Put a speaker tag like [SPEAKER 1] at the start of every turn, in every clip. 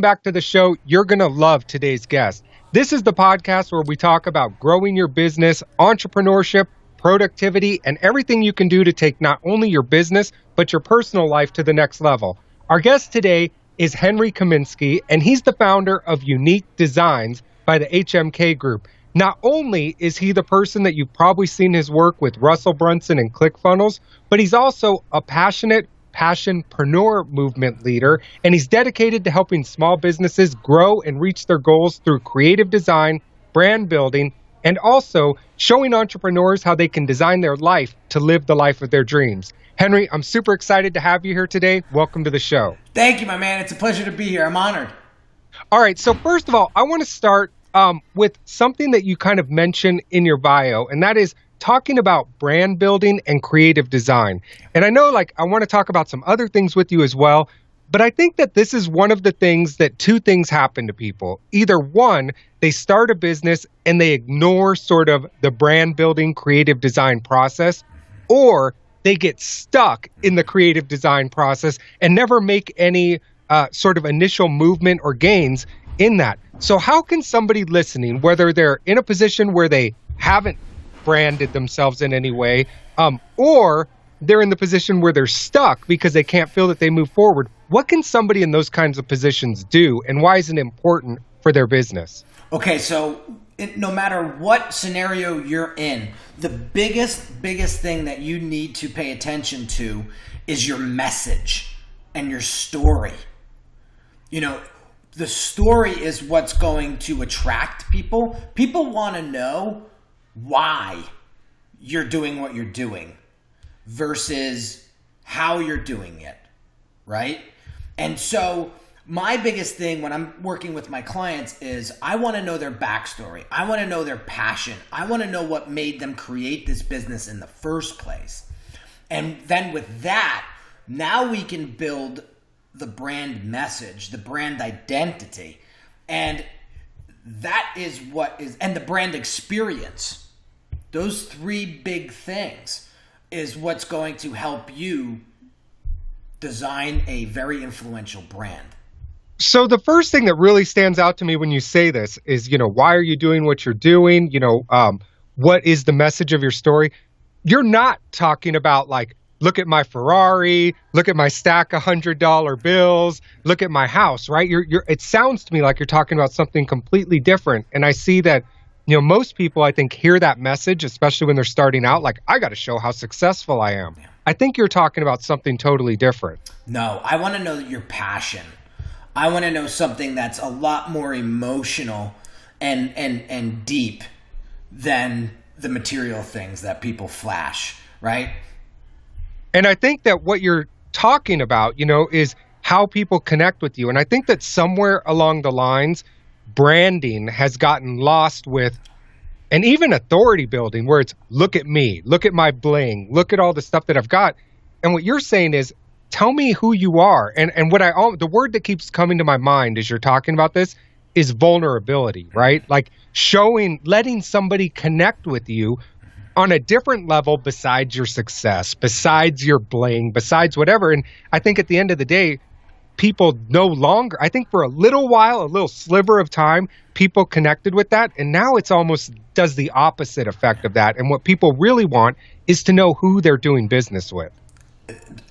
[SPEAKER 1] back to the show. You're going to love today's guest. This is the podcast where we talk about growing your business, entrepreneurship, productivity, and everything you can do to take not only your business, but your personal life to the next level. Our guest today is Henry Kaminski, and he's the founder of Unique Designz by the HMK Group. Not only is he the person that you've probably seen his work with Russell Brunson and ClickFunnels, but he's also a passionate Passionpreneur Movement leader, and he's dedicated to helping small businesses grow and reach their goals through creative design, brand building, and also showing entrepreneurs how they can design their life to live the life of their dreams. Henry, I'm super excited to have you here today. Welcome to the show.
[SPEAKER 2] Thank you, my man. It's a pleasure to be here. I'm honored.
[SPEAKER 1] All right. So first of all, I want to start with something that you kind of mentioned in your bio, and that is talking about brand building and creative design. And I know I want to talk about some other things with you as well, but I think that this is one of the things that two things happen to people. Either one, they start a business and they ignore sort of the brand building creative design process, or they get stuck in the creative design process and never make any sort of initial movement or gains in that. So how can somebody listening, whether they're in a position where they haven't branded themselves in any way, or they're in the position where they're stuck because they can't feel that they move forward, what can somebody in those kinds of positions do, and why is it important for their business?
[SPEAKER 2] Okay, so no matter what scenario you're in, the biggest thing that you need to pay attention to is your message and your story. You know, the story is what's going to attract people. People want to know why you're doing what you're doing versus how you're doing it, right? And so my biggest thing when I'm working with my clients is I want to know their backstory. I want to know their passion. I want to know what made them create this business in the first place. And then with that, now we can build the brand message, the brand identity. And that is and the brand experience. Those three big things is what's going to help you design a very influential brand.
[SPEAKER 1] So the first thing that really stands out to me when you say this is, why are you doing what you're doing? What is the message of your story? You're not talking about look at my Ferrari, look at my stack of $100 bills, look at my house, right? It sounds to me like you're talking about something completely different. And I see that, most people, I think, hear that message, especially when they're starting out, I got to show how successful I am. Yeah. I think you're talking about something totally different.
[SPEAKER 2] No, I want to know your passion. I want to know something that's a lot more emotional and deep than the material things that people flash, right?
[SPEAKER 1] And I think that what you're talking about, is how people connect with you. And I think that somewhere along the lines, branding has gotten lost with, and even authority building, where it's look at me, look at my bling, look at all the stuff that I've got. And what you're saying is, tell me who you are. And the word that keeps coming to my mind as you're talking about this is vulnerability, right? Letting somebody connect with you on a different level besides your success, besides your bling, besides whatever. And I think at the end of the day, people no longer, I think for a little while, a little sliver of time, people connected with that. And now it's almost does the opposite effect of that. And what people really want is to know who they're doing business with.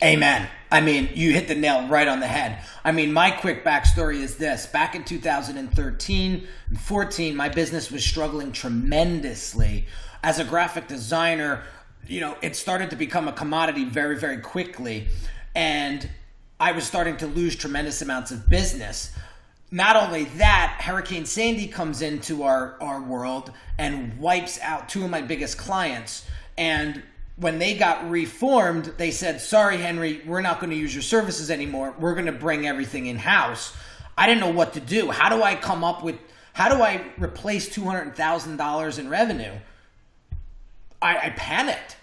[SPEAKER 2] Amen. I mean, you hit the nail right on the head. I mean, my quick backstory is this. Back in 2013 and 14, my business was struggling tremendously. As a graphic designer, it started to become a commodity very, very quickly. And I was starting to lose tremendous amounts of business. Not only that, Hurricane Sandy comes into our world and wipes out two of my biggest clients. And when they got reformed, they said, sorry, Henry, we're not going to use your services anymore. We're going to bring everything in-house. I didn't know what to do. How do I replace $200,000 in revenue? I panicked.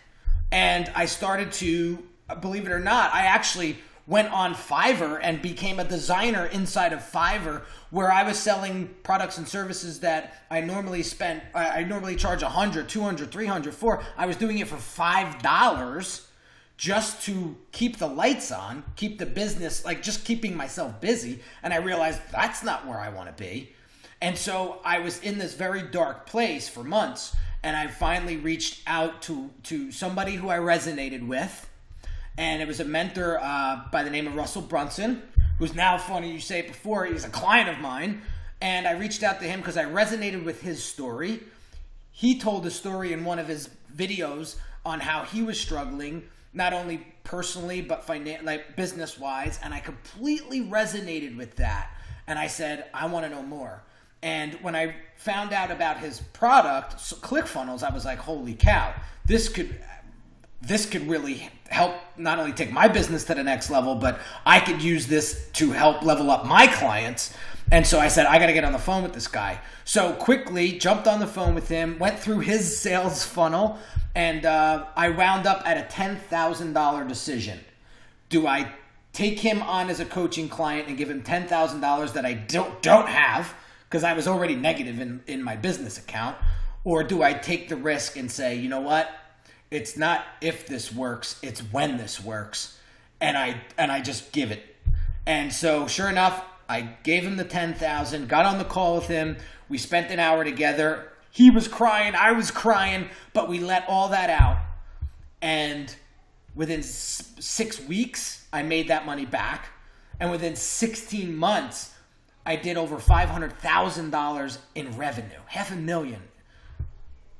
[SPEAKER 2] And I started to, believe it or not, I actually went on Fiverr and became a designer inside of Fiverr, where I was selling products and services that I normally charge $100, $200, $300 for. I was doing it for $5 just to keep the lights on, keep the business, like just keeping myself busy. And I realized that's not where I want to be. And so I was in this very dark place for months. And I finally reached out to somebody who I resonated with. And it was a mentor by the name of Russell Brunson, who's now, funny you say it before, he's a client of mine. And I reached out to him because I resonated with his story. He told a story in one of his videos on how he was struggling, not only personally, but like business-wise. And I completely resonated with that. And I said, I want to know more. And when I found out about his product, ClickFunnels, I was like, holy cow, this could really help not only take my business to the next level, but I could use this to help level up my clients. And so I said, I got to get on the phone with this guy. So quickly jumped on the phone with him, went through his sales funnel, and I wound up at a $10,000 decision. Do I take him on as a coaching client and give him $10,000 that I don't have, because I was already negative in my business account? Or do I take the risk and say, you know what? It's not if this works, it's when this works. And I just give it. And so sure enough, I gave him the $10,000, got on the call with him. We spent an hour together. He was crying, I was crying, but we let all that out. And within 6 weeks, I made that money back. And within 16 months, I did over $500,000 in revenue, $500,000.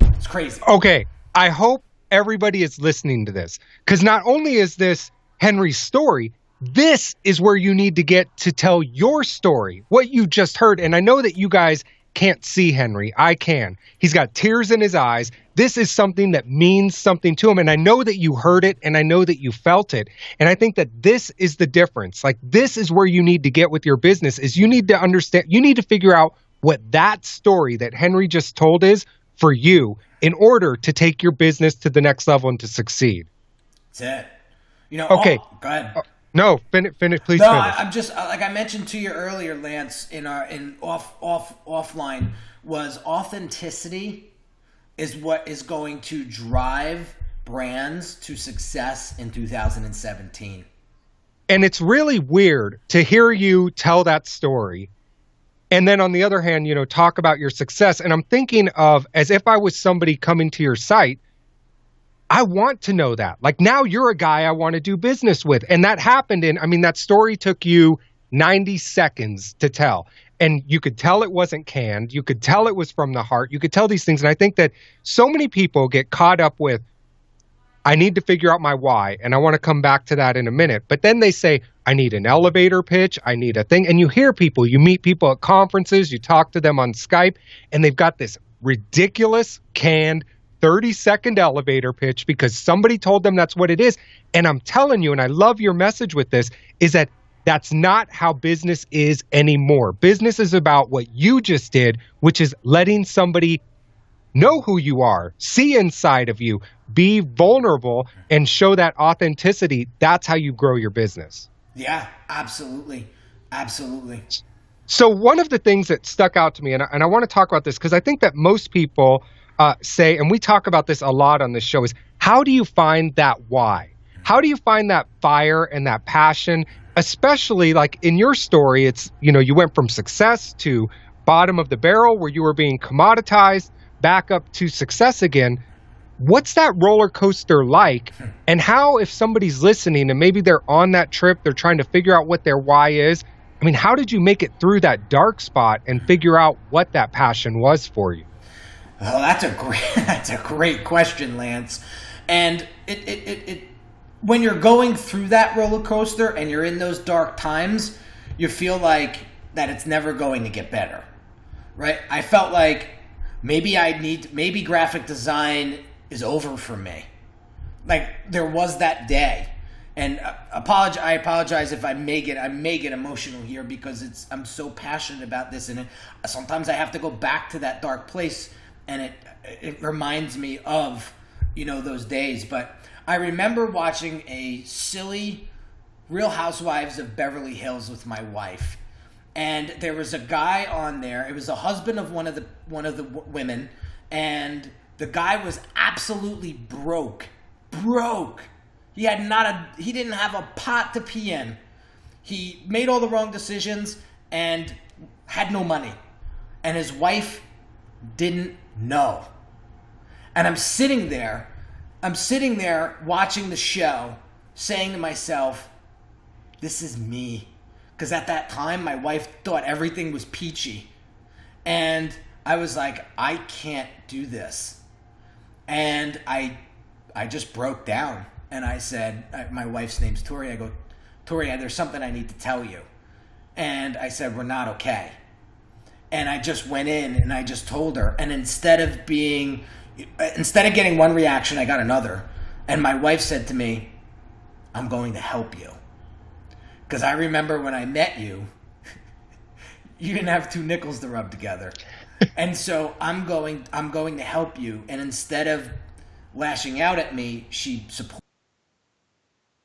[SPEAKER 2] It's crazy.
[SPEAKER 1] Okay, I hope everybody is listening to this, because not only is this Henry's story, this is where you need to get to tell your story, what you just heard. And I know that you guys can't see Henry. I can. He's got tears in his eyes. This is something that means something to him. And I know that you heard it and I know that you felt it. And I think that this is the difference. Like, this is where you need to get with your business, is you need to understand, you need to figure out what that story that Henry just told is for you in order to take your business to the next level and to succide.
[SPEAKER 2] That's it. You know,
[SPEAKER 1] okay.
[SPEAKER 2] Go ahead.
[SPEAKER 1] No, finish. Please
[SPEAKER 2] no,
[SPEAKER 1] finish.
[SPEAKER 2] I'm just like I mentioned to you earlier, Lance. Offline was authenticity is what is going to drive brands to success in 2017.
[SPEAKER 1] And it's really weird to hear you tell that story, and then on the other hand, you know, talk about your success. And I'm thinking of as if I was somebody coming to your site. I want to know that. Like, now you're a guy I want to do business with. And that happened that story took you 90 seconds to tell. And you could tell it wasn't canned. You could tell it was from the heart. You could tell these things. And I think that so many people get caught up with, I need to figure out my why. And I want to come back to that in a minute. But then they say, I need an elevator pitch. I need a thing. And you hear people, you meet people at conferences, you talk to them on Skype, and they've got this ridiculous canned 30-second elevator pitch because somebody told them that's what it is. And I'm telling you, and I love your message with this, is that that's not how business is anymore. Business is about what you just did, which is letting somebody know who you are, see inside of you, be vulnerable, and show that authenticity. That's how you grow your business.
[SPEAKER 2] Yeah, absolutely. Absolutely.
[SPEAKER 1] So one of the things that stuck out to me, and I want to talk about this because I think that most people say, and we talk about this a lot on this show, is how do you find that why? How do you find that fire and that passion? Especially like in your story, it's, you know, you went from success to bottom of the barrel where you were being commoditized, back up to success again. What's that roller coaster like? And how, if somebody's listening and maybe they're on that trip, they're trying to figure out what their why is. I mean, how did you make it through that dark spot and figure out what that passion was for you?
[SPEAKER 2] Oh, that's a great question, Lance. And it when you're going through that roller coaster and you're in those dark times, you feel like that it's never going to get better, right? I felt like maybe graphic design is over for me. Like, there was that day. And I apologize if I may get emotional here because I'm so passionate about this, and sometimes I have to go back to that dark place. And it reminds me of, you know, those days. But I remember watching a silly Real Housewives of Beverly Hills with my wife. And there was a guy on there. It was the husband of one of the women. And the guy was absolutely broke. He didn't have a pot to pee in. He made all the wrong decisions and had no money. And his wife didn't know. And I'm sitting there watching the show, saying to myself, this is me. Because at that time, my wife thought everything was peachy. And I was like, I can't do this. And I just broke down. And I said, my wife's name's Tori. I go, Tori, there's something I need to tell you. And I said, we're not okay. And I just went in and I just told her. And instead of getting one reaction, I got another. And my wife said to me, I'm going to help you. Because I remember when I met you, you didn't have two nickels to rub together. And so I'm going to help you. And instead of lashing out at me, she supported.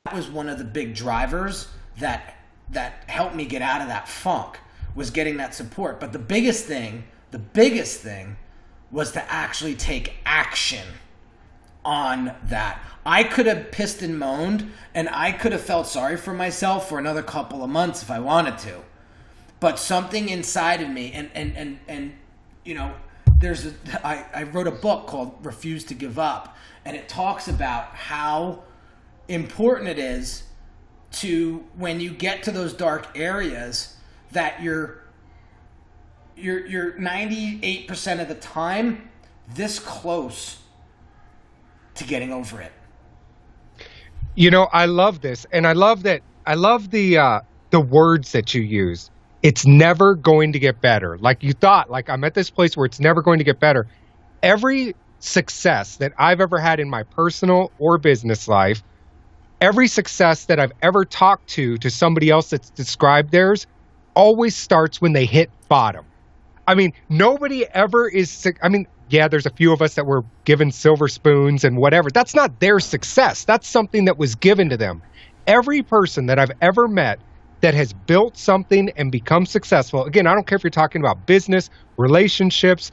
[SPEAKER 2] That was one of the big drivers that helped me get out of that funk, was getting that support. But the biggest thing was to actually take action on that. I could have pissed and moaned, and I could have felt sorry for myself for another couple of months if I wanted to. But something inside of me, and you know, I wrote a book called Refuse to Give Up, and it talks about how important it is to, when you get to those dark areas, that you're 98% of the time this close to getting over it.
[SPEAKER 1] You know, I love this, and I love the words that you use. It's never going to get better. Like you thought, like I'm at this place where it's never going to get better. Every success that I've ever had in my personal or business life, every success that I've ever talked to somebody else that's described theirs, always starts when they hit bottom. I mean, nobody ever is, I mean, yeah, there's a few of us that were given silver spoons and whatever. That's not their success. That's something that was given to them. Every person that I've ever met that has built something and become successful, again, I don't care if you're talking about business, relationships,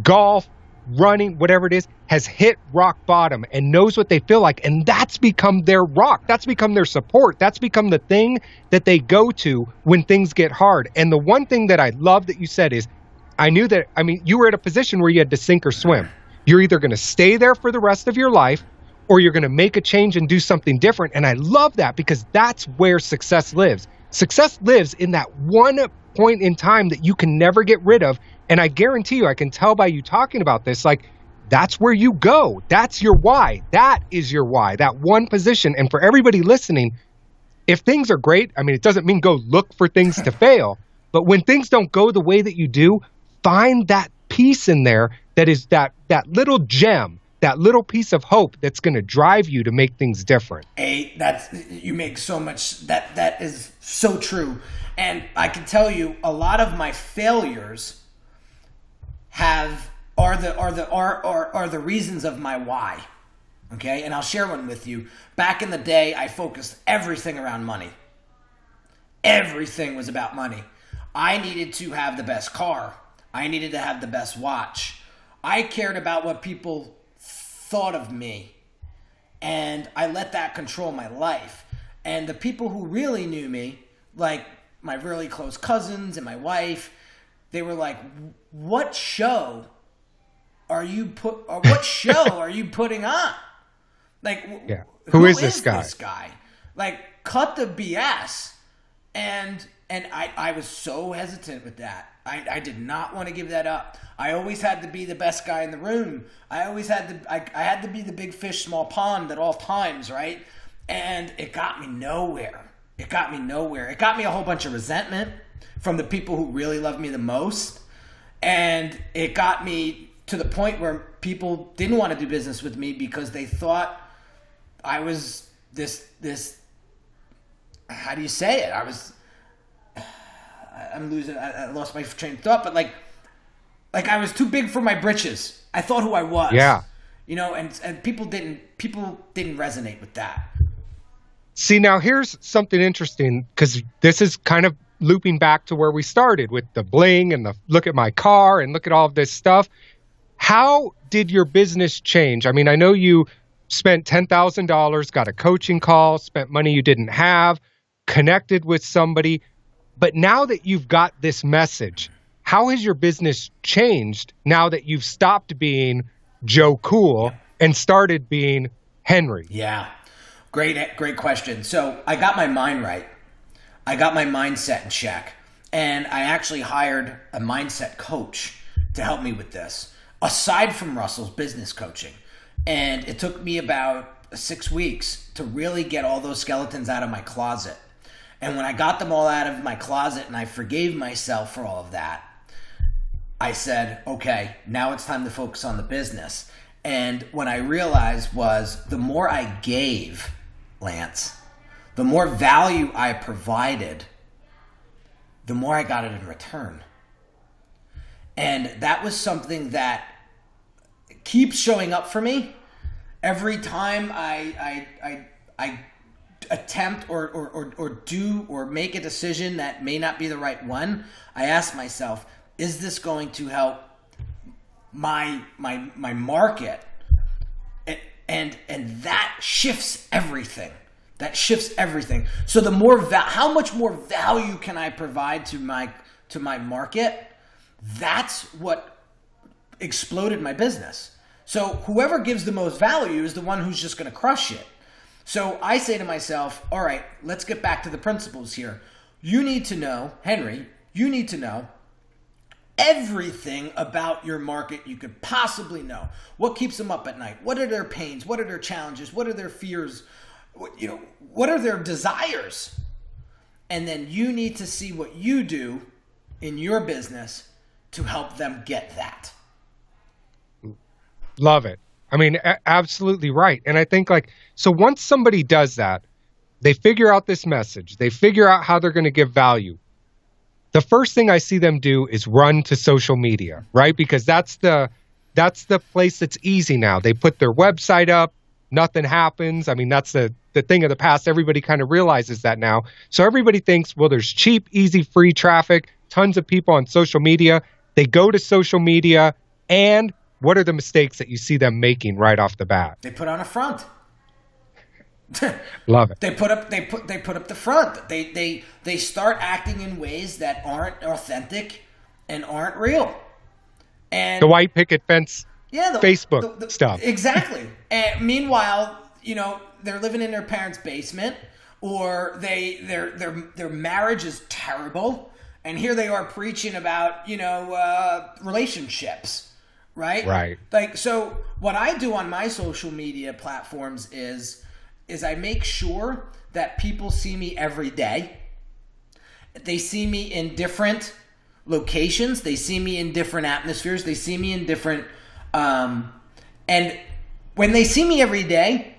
[SPEAKER 1] golf, running, whatever it is, has hit rock bottom and knows what they feel like. And that's become their rock. That's become their support. That's become the thing that they go to when things get hard. And the one thing that I love that you said is, I knew that, I mean, you were at a position where you had to sink or swim. You're either going to stay there for the rest of your life or you're going to make a change and do something different. And I love that because that's where success lives. Success lives in that one point in time that you can never get rid of. And I guarantee you, I can tell by you talking about this, like, that's where you go. That's your why. That is your why, that one position. And for everybody listening, if things are great, I mean, it doesn't mean go look for things to fail. But when things don't go the way that you do, find that piece in there that is that little gem, that little piece of hope that's going to drive you to make things different.
[SPEAKER 2] You make so much, that is so true. And I can tell you, a lot of my failures are the reasons of my why. Okay, and I'll share one with you. Back in the day, I focused everything around money. Everything was about money. I needed to have the best car. I needed to have the best watch. I cared about what people thought of me, and I let that control my life. And the people who really knew me, like my really close cousins and my wife, they were like, "What show are you putting on? Like,
[SPEAKER 1] yeah. Who is this
[SPEAKER 2] guy? Like, cut the BS." And I was so hesitant with that. I did not want to give that up. I always had to be the best guy in the room. I had to be the big fish, small pond at all times, right? And it got me nowhere. It got me a whole bunch of resentment from the people who really loved me the most. And it got me to the point where people didn't want to do business with me because they thought I was this, how do you say it? I lost my train of thought, but like I was too big for my britches. I thought who I was.
[SPEAKER 1] Yeah.
[SPEAKER 2] You know, and people didn't resonate with that.
[SPEAKER 1] See, now here's something interesting, because this is kind of looping back to where we started with the bling and the look at my car and look at all of this stuff. How did your business change? I mean, I know you spent $10,000, got a coaching call, spent money you didn't have, connected with somebody. But now that you've got this message, how has your business changed now that you've stopped being Joe Cool and started being Henry?
[SPEAKER 2] Yeah. Great question. So I got my mind right. I got my mindset in check. And I actually hired a mindset coach to help me with this, aside from Russell's business coaching. And it took me about 6 weeks to really get all those skeletons out of my closet. And when I got them all out of my closet and I forgave myself for all of that, I said, okay, now it's time to focus on the business. And what I realized was the more I gave, Lance, the more value I provided, the more I got it in return. And that was something that keeps showing up for me every time I attempt or do or make a decision that may not be the right one. I ask myself, is this going to help my market? And that shifts everything. That shifts everything. So the more how much more value can I provide to my market? That's what exploded my business. So whoever gives the most value is the one who's just going to crush it. So I say to myself, all right, let's get back to the principles here. You need to know, Henry, you need to know everything about your market you could possibly know. What keeps them up at night? What are their pains? What are their challenges? What are their fears? What are their desires? And then you need to see what you do in your business to help them get that.
[SPEAKER 1] Love it. I mean, absolutely right. And I think so once somebody does that, they figure out this message, they figure out how they're going to give value. The first thing I see them do is run to social media, right? Because that's the place that's easy now. They put their website up, nothing happens. I mean, that's the thing of the past. Everybody kind of realizes that now. So everybody thinks, well, there's cheap, easy, free traffic, tons of people on social media. They go to social media, and what are the mistakes that you see them making right off the bat?
[SPEAKER 2] They put on a front.
[SPEAKER 1] Love it.
[SPEAKER 2] They put up the front. They start acting in ways that aren't authentic and aren't real. And
[SPEAKER 1] the white picket fence, Facebook
[SPEAKER 2] the
[SPEAKER 1] stuff.
[SPEAKER 2] Exactly. And meanwhile, they're living in their parents' basement, or their marriage is terrible, and here they are preaching about relationships, right?
[SPEAKER 1] Right.
[SPEAKER 2] So what I do on my social media platforms is I make sure that people see me every day. They see me in different locations. They see me in different atmospheres. They see me in different, and when they see me every day,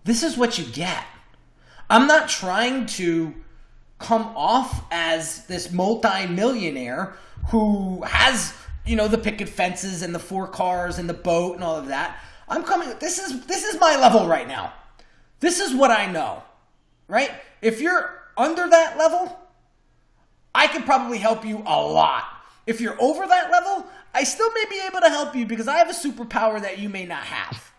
[SPEAKER 2] this is what you get. I'm not trying to come off as this multi-millionaire who has, the picket fences and the 4 cars and the boat and all of that. This is my level right now. This is what I know, right? If you're under that level, I could probably help you a lot. If you're over that level, I still may be able to help you because I have a superpower that you may not have.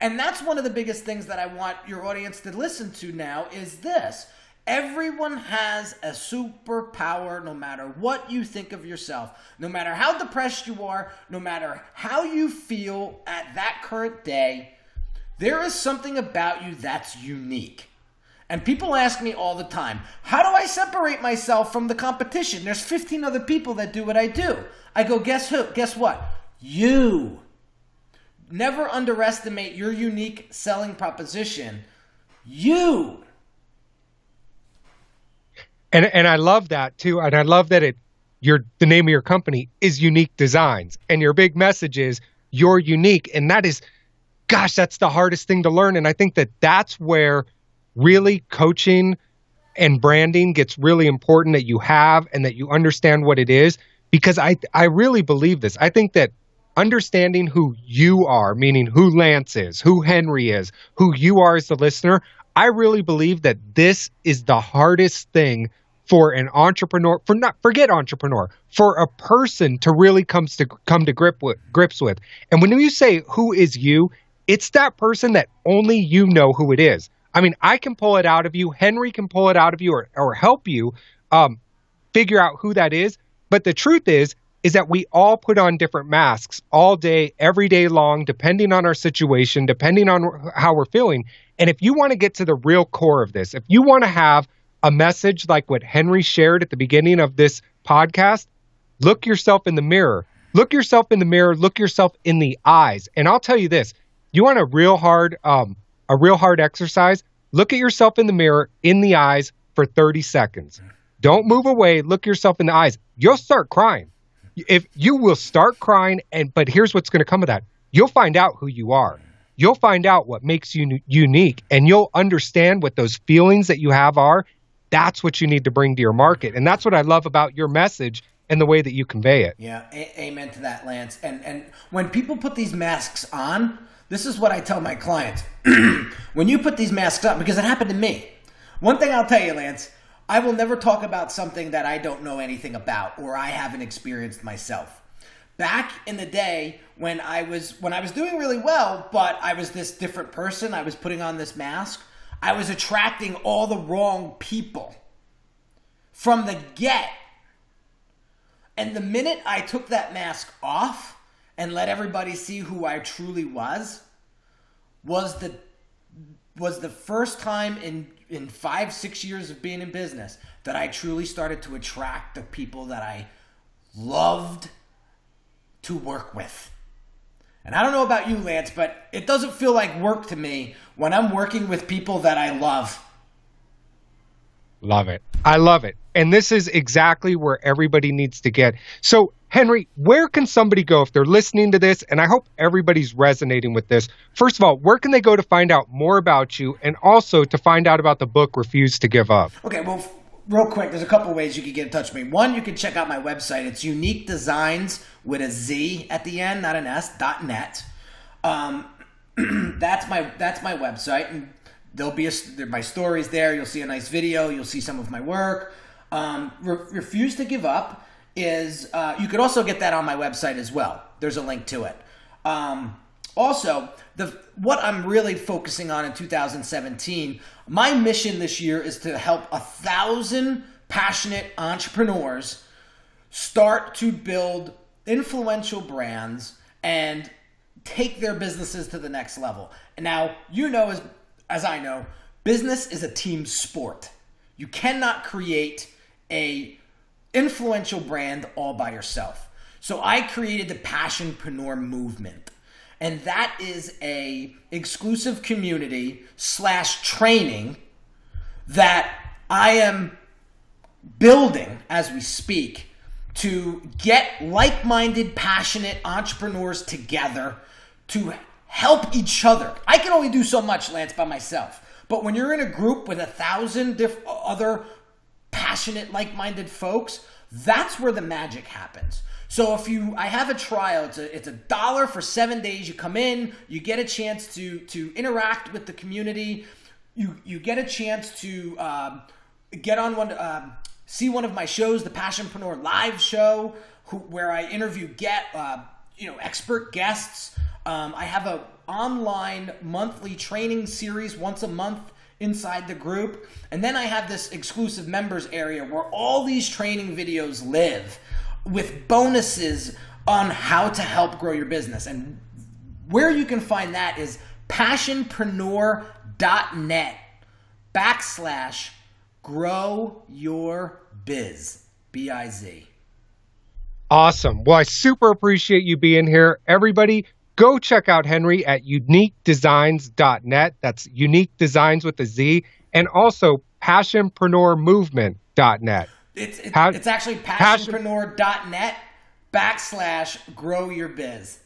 [SPEAKER 2] And that's one of the biggest things that I want your audience to listen to now is this. Everyone has a superpower no matter what you think of yourself. No matter how depressed you are, no matter how you feel at that current day, there is something about you that's unique. And people ask me all the time, how do I separate myself from the competition? There's 15 other people that do what I do. I go, guess who? Guess what? You. Never underestimate your unique selling proposition. You.
[SPEAKER 1] And I love that too. And I love that the name of your company is Unique Designz. And your big message is you're unique. And that is, gosh, that's the hardest thing to learn. And I think that's where really coaching and branding gets really important, that you have and that you understand what it is. Because I really believe this. I think that understanding who you are, meaning who Lance is, who Henry is, who you are as the listener, I really believe that this is the hardest thing for an entrepreneur, for a person to really come to grips with. And when you say who is you, it's that person that only you know who it is. I mean, I can pull it out of you. Henry can pull it out of you or help you figure out who that is. But the truth is that we all put on different masks all day, every day long, depending on our situation, depending on how we're feeling. And if you want to get to the real core of this, if you want to have a message like what Henry shared at the beginning of this podcast, look yourself in the mirror. Look yourself in the mirror. Look yourself in the eyes. And I'll tell you this, you want a real hard exercise? Look at yourself in the mirror, in the eyes for 30 seconds. Don't move away. Look yourself in the eyes. You'll start crying. If you will start crying, but here's what's going to come of that. You'll find out who you are. You'll find out what makes you unique, and you'll understand what those feelings that you have are. That's what you need to bring to your market. And that's what I love about your message and the way that you convey it.
[SPEAKER 2] Yeah, amen to that, Lance. And when people put these masks on, this is what I tell my clients. When you put these masks on, because it happened to me. One thing I'll tell you, Lance, I will never talk about something that I don't know anything about or I haven't experienced myself. Back in the day when I was doing really well, but I was this different person, I was putting on this mask, I was attracting all the wrong people from the get. And the minute I took that mask off and let everybody see who I truly was the first time in 5-6 years of being in business that I truly started to attract the people that I loved to work with. And I don't know about you, Lance, but it doesn't feel like work to me when I'm working with people that I love.
[SPEAKER 1] Love it. I love it. And this is exactly where everybody needs to get. So, Henry, where can somebody go if they're listening to this? And I hope everybody's resonating with this. First of all, where can they go to find out more about you and also to find out about the book, Refuse to Give Up?
[SPEAKER 2] Okay, well, real quick, there's a couple ways you can get in touch with me. One, you can check out my website. It's Unique Designz with a Z at the end, not an S, .net. That's my website, and there'll be my stories there. You'll see a nice video. You'll see some of my work. Refuse to Give Up is, you could also get that on my website as well. There's a link to it. Also, what I'm really focusing on in 2017, my mission this year is to help 1,000 passionate entrepreneurs start to build influential brands and take their businesses to the next level. And now, you know, as I know, business is a team sport. You cannot create a influential brand all by yourself. So I created the Passionpreneur Movement. And that is a exclusive community / training that I am building as we speak to get like-minded, passionate entrepreneurs together to help each other. I can only do so much, Lance, by myself. But when you're in a group with 1,000 other passionate, like-minded folks, that's where the magic happens. So I have a trial. It's $1 for 7 days. You come in, you get a chance to interact with the community. You get a chance to get on see one of my shows, the Passionpreneur Live Show, where I interview expert guests. I have a online monthly training series once a month inside the group. And then I have this exclusive members area where all these training videos live with bonuses on how to help grow your business. And where you can find that is passionpreneur.net /grow-your-biz, B-I-Z.
[SPEAKER 1] Awesome. Well, I super appreciate you being here. Everybody, go check out Henry at uniquedesignz.net. That's Unique Designz with a Z. And also passionpreneurmovement.net.
[SPEAKER 2] It's actually passionpreneur.net /grow-your-biz.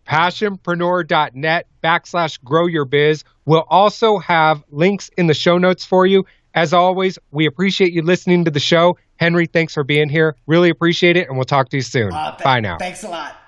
[SPEAKER 1] Passionpreneur.net /grow-your-biz. We'll also have links in the show notes for you. As always, we appreciate you listening to the show. Henry, thanks for being here. Really appreciate it, and we'll talk to you soon. Bye now.
[SPEAKER 2] Thanks a lot.